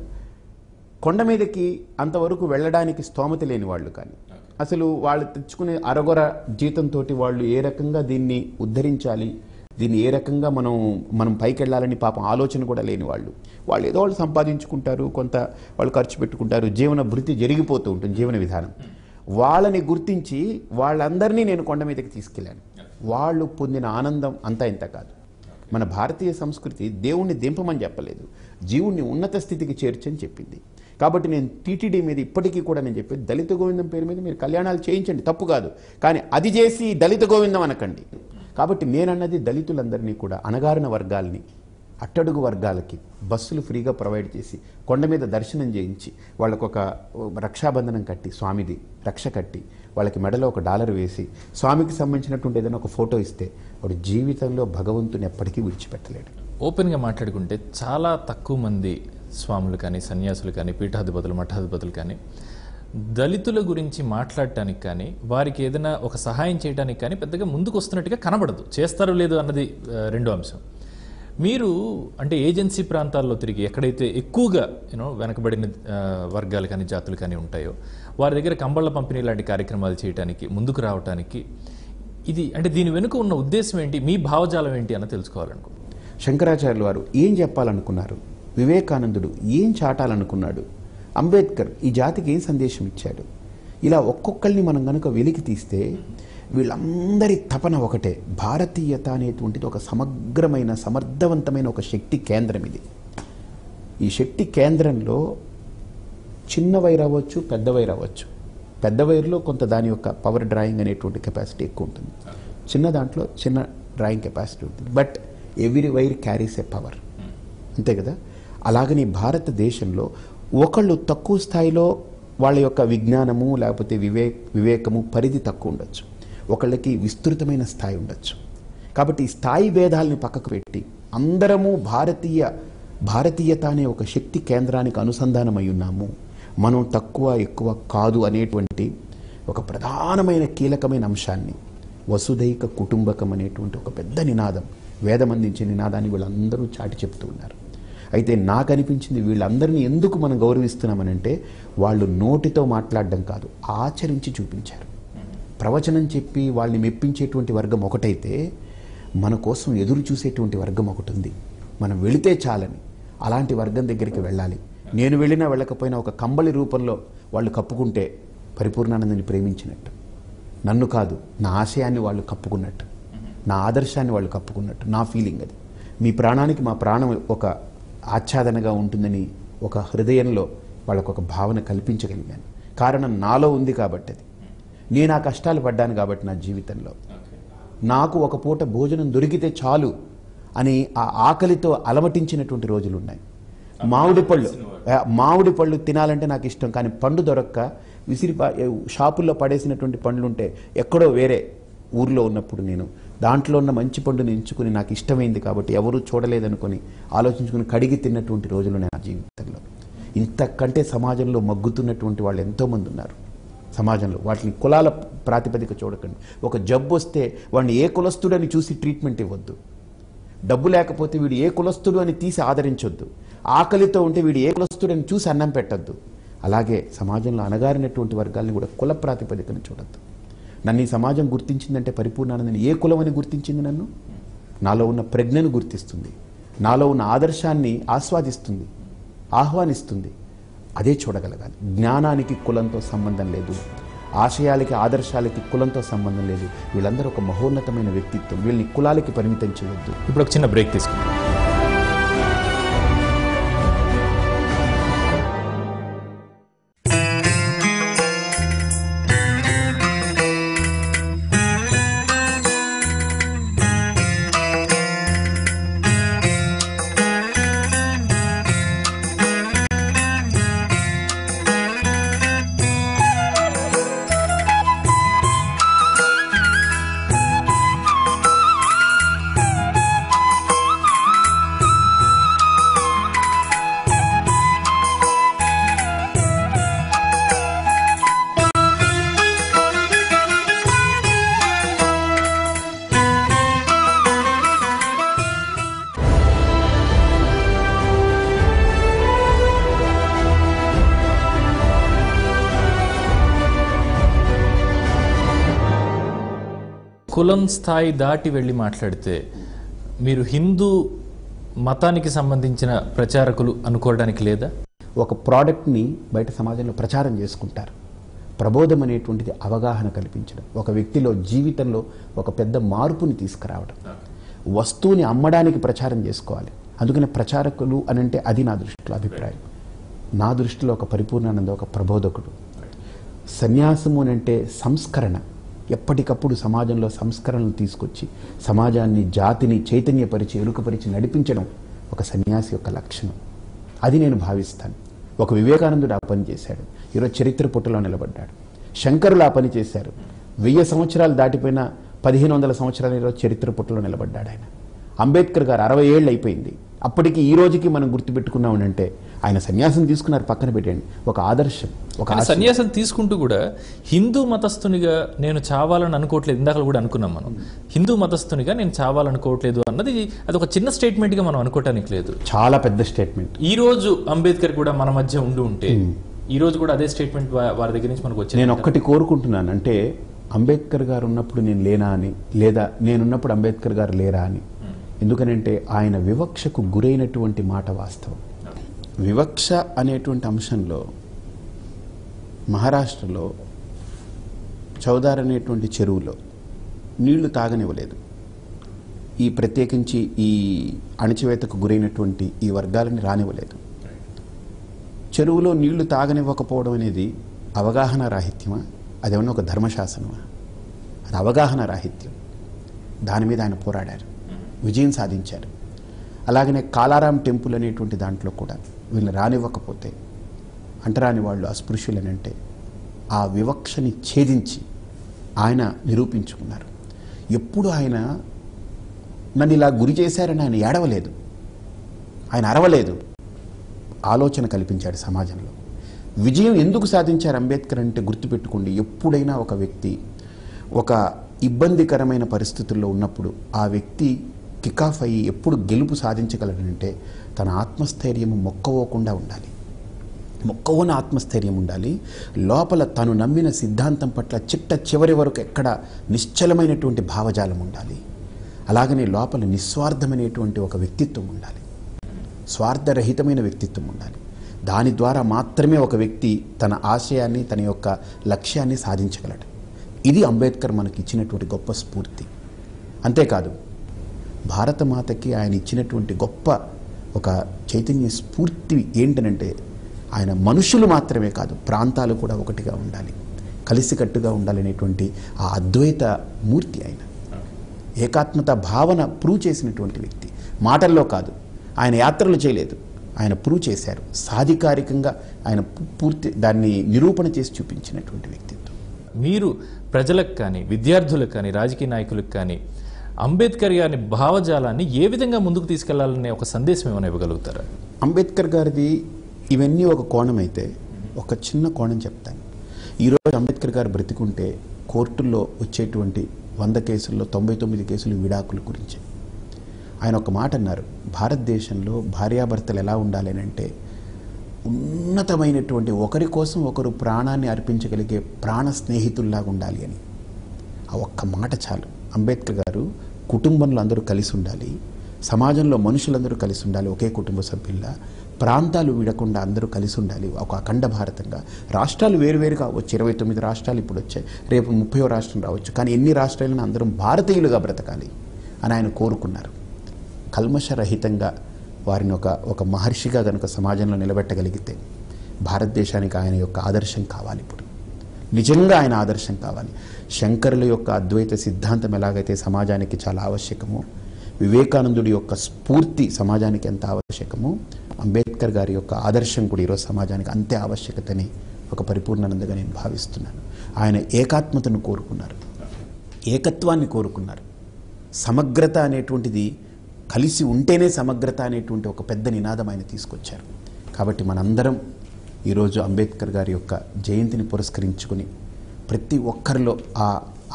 కొండ మీదకి అంతవరకు వెళ్ళడానికి స్తోమత లేని వాళ్ళు కానీ అసలు వాళ్ళు తెచ్చుకునే అరగొర జీతంతో వాళ్ళు ఏ రకంగా దీన్ని ఉద్ధరించాలి, దీన్ని ఏ రకంగా మనం పైకి వెళ్ళాలని పాపం ఆలోచన కూడా లేని వాళ్ళు ఏదో వాళ్ళు సంపాదించుకుంటారు, కొంత వాళ్ళు ఖర్చు పెట్టుకుంటారు, జీవన భృతి జరిగిపోతూ ఉంటుంది జీవన విధానం. వాళ్ళని గుర్తించి వాళ్ళందరినీ నేను కొండ మీదకి తీసుకెళ్ళాను. వాళ్ళు పొందిన ఆనందం అంతా ఇంత కాదు. మన భారతీయ సంస్కృతి దేవుణ్ణి దింపమని చెప్పలేదు, జీవుణ్ణి ఉన్నత స్థితికి చేర్చని చెప్పింది. కాబట్టి నేను టీటీడీ మీద ఇప్పటికీ కూడా నేను చెప్పేది, దళిత గోవిందం పేరు మీద మీరు కళ్యాణాలు చేయించండి, తప్పు కాదు, కానీ అది చేసి దళిత గోవిందం అనకండి. కాబట్టి నేనన్నది దళితులందరినీ కూడా, అణగారిన వర్గాల్ని, అట్టడుగు వర్గాలకి బస్సులు ఫ్రీగా ప్రొవైడ్ చేసి కొండ మీద దర్శనం చేయించి వాళ్ళకొక రక్షాబంధనం కట్టి, స్వామిది రక్ష కట్టి వాళ్ళకి మెడలో $1 వేసి స్వామికి సంబంధించినటువంటి ఏదైనా ఒక ఫోటో ఇస్తే వాడు జీవితంలో భగవంతుని ఎప్పటికీ విడిచిపెట్టలేడు. ఓపెన్గా మాట్లాడుకుంటే చాలా తక్కువ మంది స్వాములు కానీ, సన్యాసులు కానీ, పీఠాధిపతులు, మఠాధిపతులు కానీ దళితుల గురించి మాట్లాడటానికి కానీ, వారికి ఏదైనా ఒక సహాయం చేయడానికి కానీ పెద్దగా ముందుకు వస్తున్నట్టుగా కనబడదు. చేస్తారో లేదో అన్నది రెండో అంశం. మీరు అంటే ఏజెన్సీ ప్రాంతాల్లో తిరిగి ఎక్కడైతే ఎక్కువగా వెనకబడిన వర్గాలు కానీ, జాతులు కానీ ఉంటాయో వారి దగ్గర కంబళ్ళ పంపిణీ లాంటి కార్యక్రమాలు చేయడానికి ముందుకు రావడానికి ఇది అంటే దీని వెనుక ఉన్న ఉద్దేశం ఏంటి, మీ భావజాలం ఏంటి అన్న తెలుసుకోవాలనుకుంటున్నాను. శంకరాచార్యులు వారు ఏం చెప్పాలనుకున్నారు, వివేకానందుడు ఏం చాటాలనుకున్నాడు, అంబేద్కర్ ఈ జాతికి ఏం సందేశం ఇచ్చాడు, ఇలా ఒక్కొక్కరిని మనం కనుక వెలికి తీస్తే వీళ్ళందరి తపన ఒకటే, భారతీయత అనేటువంటిది ఒక సమగ్రమైన సమర్థవంతమైన ఒక శక్తి కేంద్రం. ఇది ఈ శక్తి కేంద్రంలో చిన్న వైర్ అవ్వచ్చు, పెద్ద వైర్ అవ్వచ్చు. పెద్ద వైర్లో కొంత దాని యొక్క పవర్ డ్రాయింగ్ అనేటువంటి కెపాసిటీ ఎక్కువ ఉంటుంది, చిన్న దాంట్లో చిన్న డ్రాయింగ్ కెపాసిటీ ఉంటుంది. But every wire carries A power, అంతే కదా. అలాగని భారతదేశంలో ఒకళ్ళు తక్కువ స్థాయిలో వాళ్ళ యొక్క విజ్ఞానము లేకపోతే వివేకము పరిధి తక్కువ ఉండొచ్చు, ఒకళ్ళకి విస్తృతమైన స్థాయి ఉండొచ్చు. కాబట్టి ఈ స్థాయి భేదాలని పక్కకు పెట్టి అందరము భారతీయత అనే ఒక శక్తి కేంద్రానికి అనుసంధానమై ఉన్నాము, మనం తక్కువ ఎక్కువ కాదు అనేటువంటి ఒక ప్రధానమైన కీలకమైన అంశాన్ని, వసుధైక కుటుంబకం అనేటువంటి ఒక పెద్ద నినాదం, వేదం అందించే నినాదాన్ని వీళ్ళందరూ చాటి చెప్తూ ఉన్నారు. అయితే నాకు అనిపించింది వీళ్ళందరినీ ఎందుకు మనం గౌరవిస్తున్నామనంటే వాళ్ళు నోటితో మాట్లాడడం కాదు, ఆచరించి చూపించారు. ప్రవచనం చెప్పి వాళ్ళని మెప్పించేటువంటి వర్గం ఒకటైతే మన కోసం ఎదురు చూసేటువంటి వర్గం ఒకటి ఉంది. మనం వెళితే చాలని అలాంటి వర్గం దగ్గరికి వెళ్ళాలి. నేను వెళ్ళినా వెళ్ళకపోయినా ఒక కంబళి రూపంలో వాళ్ళు కప్పుకుంటే పరిపూర్ణానందని ప్రేమించినట్టు, నన్ను కాదు నా ఆశయాన్ని వాళ్ళు కప్పుకున్నట్టు, నా ఆదర్శాన్ని వాళ్ళు కప్పుకున్నట్టు నా ఫీలింగ్ అది. మీ ప్రాణానికి మా ప్రాణం ఒక ఆచ్ఛాదనగా ఉంటుందని ఒక హృదయంలో వాళ్ళకు ఒక భావన కల్పించగలిగాను. కారణం నాలో ఉంది కాబట్టి, అది నేను ఆ కష్టాలు పడ్డాను కాబట్టి నా జీవితంలో. నాకు ఒక పూట భోజనం దొరికితే అని ఆ ఆకలితో అలమటించినటువంటి రోజులు ఉన్నాయి. మామిడి పళ్ళు తినాలంటే నాకు ఇష్టం, కానీ పండు దొరక్క షాపుల్లో పడేసినటువంటి పండ్లుంటే ఎక్కడో వేరే ఊర్లో ఉన్నప్పుడు నేను దాంట్లో ఉన్న మంచి పండుని ఎంచుకుని నాకు ఇష్టమైంది కాబట్టి ఎవరూ చూడలేదనుకొని ఆలోచించుకుని కడిగి తిన్నటువంటి రోజులు నా జీవితంలో. ఇంతకంటే సమాజంలో మగ్గుతున్నటువంటి వాళ్ళు ఎంతోమంది ఉన్నారు సమాజంలో. వాటిని కులాల ప్రాతిపదిక చూడకండి. ఒక జబ్బు వస్తే వాడిని ఏ కులస్తుడని చూసి ట్రీట్మెంట్ ఇవ్వద్దు, డబ్బు లేకపోతే వీడు ఏ కులస్తుడు అని తీసి ఆదరించొద్దు, ఆకలితో ఉంటే వీడు ఏ కులస్తుడని చూసి అన్నం పెట్టద్దు. అలాగే సమాజంలో అణగారినటువంటి వర్గాలను కూడా కుల ప్రాతిపదికను చూడద్దు. నన్ను ఈ సమాజం గుర్తించిందంటే పరిపూర్ణానందని ఏ కులం అని గుర్తించింది? నన్ను నాలో ఉన్న ప్రజ్ఞను గుర్తిస్తుంది, నాలో ఉన్న ఆదర్శాన్ని ఆస్వాదిస్తుంది, ఆహ్వానిస్తుంది. అదే చూడగలగాలి. జ్ఞానానికి కులంతో సంబంధం లేదు, ఆశయాలకి ఆదర్శాలకి కులంతో సంబంధం లేదు. వీళ్ళందరూ ఒక మహోన్నతమైన వ్యక్తిత్వం, వీళ్ళని కులాలకి పరిమితం చేయొద్దు. ఇప్పుడు ఒక చిన్న బ్రేక్ తీసుకుందాం. కులం స్థాయి దాటి వెళ్ళి మాట్లాడితే మీరు హిందూ మతానికి సంబంధించిన ప్రచారకులు అనుకోవడానికి లేదా? ఒక ప్రోడక్ట్ని బయట సమాజంలో ప్రచారం చేసుకుంటారు. ప్రబోధం అనేటువంటిది అవగాహన కల్పించడం, ఒక వ్యక్తిలో జీవితంలో ఒక పెద్ద మార్పుని తీసుకురావడం. వస్తువుని అమ్మడానికి ప్రచారం చేసుకోవాలి. అందుకనే ప్రచారకులు అని అంటే అది నా దృష్టిలో అభిప్రాయం. నా దృష్టిలో ఒక పరిపూర్ణానంద ఒక ప్రబోధకుడు. సన్యాసము అని అంటే సంస్కరణ, ఎప్పటికప్పుడు సమాజంలో సంస్కరణలు తీసుకొచ్చి సమాజాన్ని జాతిని చైతన్యపరిచి ఎరుకపరిచి నడిపించడం ఒక సన్యాసి యొక్క లక్షణం. అది నేను భావిస్తాను. ఒక వివేకానందుడు ఆ పని చేశాడు, ఈరోజు చరిత్ర పుటలో నిలబడ్డాడు. శంకరులు ఆ పని చేశారు, 1000 సంవత్సరాలు దాటిపోయిన 1500 సంవత్సరాలు ఈరోజు చరిత్ర పుటలో నిలబడ్డాడు ఆయన. అంబేద్కర్ గారు 60 ఏళ్ళు అయిపోయింది, అప్పటికి ఈ రోజుకి మనం గుర్తుపెట్టుకున్నామనంటే ఆయన సన్యాసం తీసుకున్నారు, పక్కన పెట్టండి, ఒక ఆదర్శం. ఒక సన్యాసం తీసుకుంటూ కూడా హిందూ మతస్థునిగా నేను చావాలని అనుకోవట్లేదు. ఇందాక కూడా అనుకున్నాం మనం, హిందూ మతస్థునిగా నేను చావాలనుకోవట్లేదు అన్నది అది ఒక చిన్న స్టేట్మెంట్ గా మనం అనుకోవటానికి లేదు, చాలా పెద్ద స్టేట్మెంట్. ఈ రోజు అంబేద్కర్ కూడా మన మధ్య ఉంటే ఈ రోజు కూడా అదే స్టేట్మెంట్ వారి దగ్గర నుంచి మనకు వచ్చింది. నేను ఒక్కటి కోరుకుంటున్నాను, అంటే అంబేద్కర్ గారు ఉన్నప్పుడు నేను లేనా అని, లేదా నేనున్నప్పుడు అంబేద్కర్ గారు లేరా అని. ఎందుకనంటే ఆయన వివక్షకు గురైనటువంటి మాట వాస్తవం. వివక్ష అనేటువంటి అంశంలో మహారాష్ట్రలో చౌదార్ అనేటువంటి చెరువులో నీళ్లు తాగనివ్వలేదు. ఈ ప్రత్యేకించి ఈ అణచివేతకు గురైనటువంటి ఈ వర్గాలని రానివ్వలేదు. చెరువులో నీళ్లు తాగనివ్వకపోవడం అనేది అవగాహన రాహిత్యమా? అదేమన్నా ఒక ధర్మశాసనమా? అది అవగాహన రాహిత్యం. దాని మీద ఆయన పోరాడారు, విజయం సాధించారు. అలాగనే కాలారాం టెంపుల్ అనేటువంటి దాంట్లో కూడా వీళ్ళని రానివ్వకపోతే అంటరాని వాళ్ళు అస్పృశ్యులనంటే ఆ వివక్షని ఛేదించి ఆయన నిరూపించుకున్నారు. ఎప్పుడు ఆయన నన్ను ఇలా గురి చేశారని ఆయన ఏడవలేదు, ఆయన అరవలేదు, ఆలోచన కల్పించాడు సమాజంలో. విజయం ఎందుకు సాధించారు అంబేద్కర్ అంటే గుర్తుపెట్టుకోండి, ఎప్పుడైనా ఒక వ్యక్తి ఒక ఇబ్బందికరమైన పరిస్థితుల్లో ఉన్నప్పుడు ఆ వ్యక్తి కికాఫ్ అయ్యి ఎప్పుడు గెలుపు సాధించగలడంటే తన ఆత్మస్థైర్యం మొక్కవోకుండా ఉండాలి, మొక్కవోన ఆత్మస్థైర్యం ఉండాలి. లోపల తను నమ్మిన సిద్ధాంతం పట్ల చిట్ట చివరి వరకు ఎక్కడ నిశ్చలమైనటువంటి భావజాలం ఉండాలి. అలాగనే లోపల నిస్వార్థమైనటువంటి ఒక వ్యక్తిత్వం ఉండాలి, స్వార్థరహితమైన వ్యక్తిత్వం ఉండాలి. దాని ద్వారా మాత్రమే ఒక వ్యక్తి తన ఆశయాన్ని తన యొక్క లక్ష్యాన్ని సాధించగలడు. ఇది అంబేద్కర్ మనకి ఇచ్చినటువంటి గొప్ప స్ఫూర్తి. అంతేకాదు భారతమాతకి ఆయన ఇచ్చినటువంటి గొప్ప ఒక చైతన్య స్ఫూర్తి ఏంటనంటే ఆయన మనుషులు మాత్రమే కాదు ప్రాంతాలు కూడా ఒకటిగా ఉండాలి, కలిసికట్టుగా ఉండాలనేటువంటి ఆ అద్వైత మూర్తి. ఆయన ఏకాత్మత భావన ప్రూవ్ చేసినటువంటి వ్యక్తి. మాటల్లో కాదు, ఆయన యాత్రలు చేయలేదు, ఆయన ప్రూవ్ చేశారు. సాధికారికంగా ఆయన పూర్తి దాన్ని నిరూపణ చేసి చూపించినటువంటి వ్యక్తిత్వం. మీరు ప్రజలకు కానీ విద్యార్థులకు కానీ రాజకీయ నాయకులకు కానీ అంబేద్కర్ గారి భావజాలాన్ని ఏ విధంగా ముందుకు తీసుకెళ్లాలనే ఒక సందేశం ఏమైనా ఇవ్వగలుగుతారా? అంబేద్కర్ గారిది ఇవన్నీ ఒక కోణం అయితే ఒక చిన్న కోణం చెప్తాను. ఈరోజు అంబేద్కర్ గారు బ్రతికుంటే కోర్టుల్లో వచ్చేటువంటి 100 కేసుల్లో 99 కేసులు విడాకుల గురించి. ఆయన ఒక మాట అన్నారు, భారతదేశంలో భార్యాభర్తలు ఎలా ఉండాలి అంటే ఉన్నతమైనటువంటి ఒకరి కోసం ఒకరు ప్రాణాన్ని అర్పించగలిగే ప్రాణ స్నేహితుల్లాగా ఉండాలి అని. ఆ ఒక్క మాట చాలు. అంబేద్కర్ గారు కుటుంబంలో అందరూ కలిసి ఉండాలి, సమాజంలో మనుషులందరూ కలిసి ఉండాలి, ఒకే కుటుంబ సభ్యుల్లా, ప్రాంతాలు విడకుండా అందరూ కలిసి ఉండాలి, ఒక అఖండ భారతంగా. రాష్ట్రాలు వేరువేరుగా అవ్వచ్చు, 29 రాష్ట్రాలు ఇప్పుడు వచ్చాయి, రేపు 30వ రాష్ట్రం రావచ్చు, కానీ ఎన్ని రాష్ట్రాలను అందరం భారతీయులుగా బ్రతకాలి అని ఆయన కోరుకున్నారు. కల్మషరహితంగా వారిని ఒక మహర్షిగా కనుక సమాజంలో నిలబెట్టగలిగితే భారతదేశానికి ఆయన యొక్క ఆదర్శం కావాలి. ఇప్పుడు నిజంగా ఆయన ఆదర్శం కావాలి. శంకరుల యొక్క అద్వైత సిద్ధాంతం ఎలాగైతే సమాజానికి చాలా ఆవశ్యకమో, వివేకానందుడి యొక్క స్ఫూర్తి సమాజానికి ఎంత ఆవశ్యకమో, అంబేద్కర్ గారి యొక్క ఆదర్శం కూడా ఈరోజు సమాజానికి అంతే ఆవశ్యకతని ఒక పరిపూర్ణానందగా నేను భావిస్తున్నాను. ఆయన ఏకాత్మతను కోరుకున్నారు, ఏకత్వాన్ని కోరుకున్నారు. సమగ్రత అనేటువంటిది కలిసి ఉంటేనే సమగ్రత అనేటువంటి ఒక పెద్ద నినాదం ఆయన తీసుకొచ్చారు. కాబట్టి మనందరం ఈరోజు అంబేద్కర్ గారి యొక్క జయంతిని పురస్కరించుకుని ప్రతి ఒక్కరిలో ఆ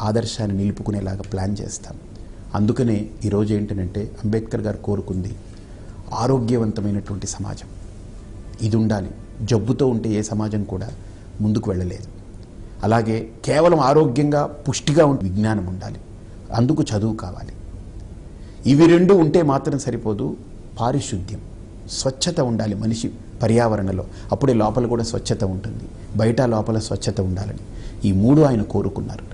ఆదర్శాన్ని నిలుపుకునేలాగా ప్లాన్ చేస్తాం. అందుకనే ఈరోజు ఏంటంటే అంబేద్కర్ గారు కోరుకుంది ఆరోగ్యవంతమైనటువంటి సమాజం. ఇది ఉండాలి. జబ్బుతో ఉంటే ఏ సమాజం కూడా ముందుకు వెళ్ళలేదు. అలాగే కేవలం ఆరోగ్యంగా పుష్టిగా ఉండే విజ్ఞానం ఉండాలి, అందుకు చదువు కావాలి. ఇవి రెండు ఉంటే మాత్రం సరిపోదు. పారిశుద్ధ్యం, స్వచ్ఛత ఉండాలి మనిషి పర్యావరణలో. అప్పుడే లోపల కూడా స్వచ్ఛత ఉంటుంది, బయట లోపల స్వచ్ఛత ఉండాలని ఈ మూడు ఆయన కోరుకున్నారు.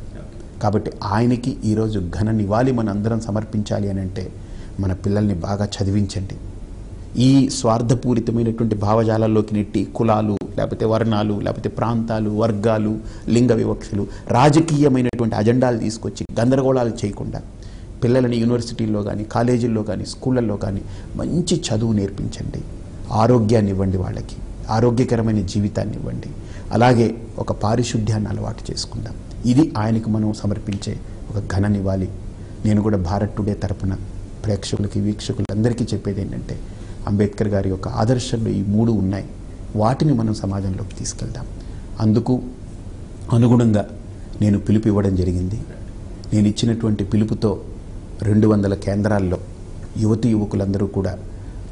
కాబట్టి ఆయనకి ఈరోజు ఘన నివాళి మన అందరం సమర్పించాలి అని అంటే మన పిల్లల్ని బాగా చదివించండి. ఈ స్వార్థపూరితమైనటువంటి భావజాలాల్లోకి నెట్టి కులాలు, లేకపోతే వర్ణాలు, లేకపోతే ప్రాంతాలు, వర్గాలు, లింగ వివక్షలు, రాజకీయమైనటువంటి అజెండాలు తీసుకొచ్చి గందరగోళాలు చేయకుండా పిల్లలని యూనివర్సిటీల్లో కానీ, కాలేజీల్లో కానీ, స్కూళ్ళల్లో కానీ మంచి చదువు నేర్పించండి. ఆరోగ్యాన్ని ఇవ్వండి, వాళ్ళకి ఆరోగ్యకరమైన జీవితాన్ని ఇవ్వండి. అలాగే ఒక పారిశుద్ధ్యాన్ని అలవాటు చేసుకుందాం. ఇది ఆయనకు మనం సమర్పించే ఒక ఘన నివాళి. నేను కూడా భారత్ టుడే తరపున ప్రేక్షకులకి, వీక్షకులందరికీ చెప్పేది ఏంటంటే అంబేద్కర్ గారి యొక్క ఆదర్శాలు ఈ మూడు ఉన్నాయి. వాటిని మనం సమాజంలోకి తీసుకెళ్దాం. అందుకు అనుగుణంగా నేను పిలుపు ఇవ్వడం జరిగింది. నేను ఇచ్చినటువంటి పిలుపుతో 200 కేంద్రాల్లో యువతీ యువకులందరూ కూడా,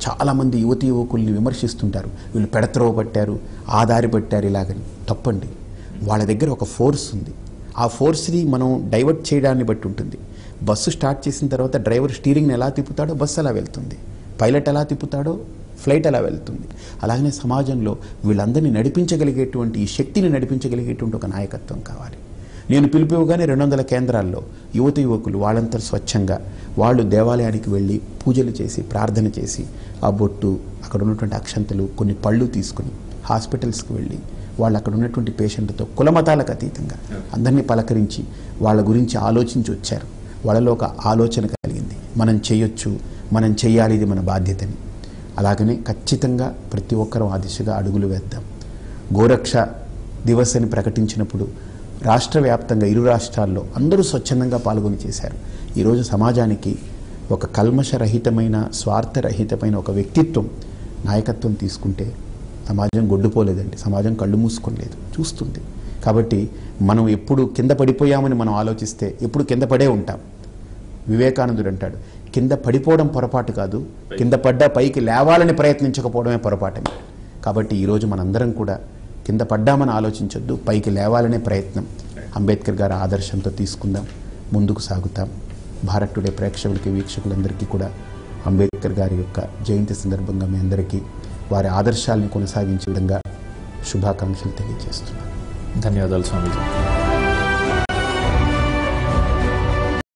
చాలామంది యువతీ యువకుల్ని విమర్శిస్తుంటారు, వీళ్ళు పెడత్రోవ పట్టారు, ఆదారి పట్టారు, ఇలాగని. తప్పండి. వాళ్ళ దగ్గర ఒక ఫోర్స్ ఉంది. ఆ ఫోర్స్ని మనం డైవర్ట్ చేయడాన్ని బట్టి ఉంటుంది. బస్సు స్టార్ట్ చేసిన తర్వాత డ్రైవర్ స్టీరింగ్ని ఎలా తిప్పుతాడో బస్సు అలా వెళ్తుంది, పైలట్ ఎలా తిప్పుతాడో ఫ్లైట్ అలా వెళ్తుంది. అలాగనే సమాజంలో వీళ్ళందరినీ నడిపించగలిగేటువంటి, ఈ శక్తిని నడిపించగలిగేటువంటి ఒక నాయకత్వం కావాలి. నేను పిలిపివ్వగానే 200 కేంద్రాల్లో యువత యువకులు వాళ్ళంతా స్వచ్ఛంగా వాళ్ళు దేవాలయానికి వెళ్ళి పూజలు చేసి, ప్రార్థన చేసి, ఆ బొట్టు, అక్కడ ఉన్నటువంటి అక్షంతలు, కొన్ని పళ్ళు తీసుకుని హాస్పిటల్స్కి వెళ్ళి వాళ్ళు అక్కడ ఉన్నటువంటి పేషెంట్లతో కులమతాలకు అతీతంగా అందరినీ పలకరించి వాళ్ళ గురించి ఆలోచించి వచ్చారు. వాళ్ళలో ఒక ఆలోచన కలిగింది, మనం చేయొచ్చు, మనం చేయాలి, ఇది మన బాధ్యతని. అలాగనే ఖచ్చితంగా ప్రతి ఒక్కరూ ఆ దిశగా అడుగులు వేద్దాం. గోరక్ష దివస్ అని ప్రకటించినప్పుడు రాష్ట్ర వ్యాప్తంగా 2 రాష్ట్రాల్లో అందరూ స్వచ్ఛందంగా పాల్గొని చేశారు. ఈరోజు సమాజానికి ఒక కల్మషరహితమైన, స్వార్థరహితమైన ఒక వ్యక్తిత్వం నాయకత్వం తీసుకుంటే సమాజం గొడ్డుపోలేదండి. సమాజం కళ్ళు మూసుకోలేదు, చూస్తుంది. కాబట్టి మనం ఎప్పుడు కింద పడిపోయామని మనం ఆలోచిస్తే ఎప్పుడు కింద పడే ఉంటాం. వివేకానందుడు అంటాడు, కింద పడిపోవడం పొరపాటు కాదు, కింద పడ్డా పైకి లేవాలని ప్రయత్నించకపోవడమే పొరపాటమే. కాబట్టి ఈరోజు మనందరం కూడా కింద పడ్డామని ఆలోచించొద్దు, పైకి లేవాలనే ప్రయత్నం అంబేద్కర్ గారి ఆదర్శంతో తీసుకుందాం, ముందుకు సాగుతాం. భారత్ టుడే ప్రేక్షకులకి, వీక్షకులందరికీ కూడా అంబేద్కర్ గారి యొక్క జయంతి సందర్భంగా మీ అందరికీ వారి ఆదర్శాలను కొనసాగించే విధంగా శుభాకాంక్షలు తెలియజేస్తున్నాను. ధన్యవాదాలు స్వామీజీ.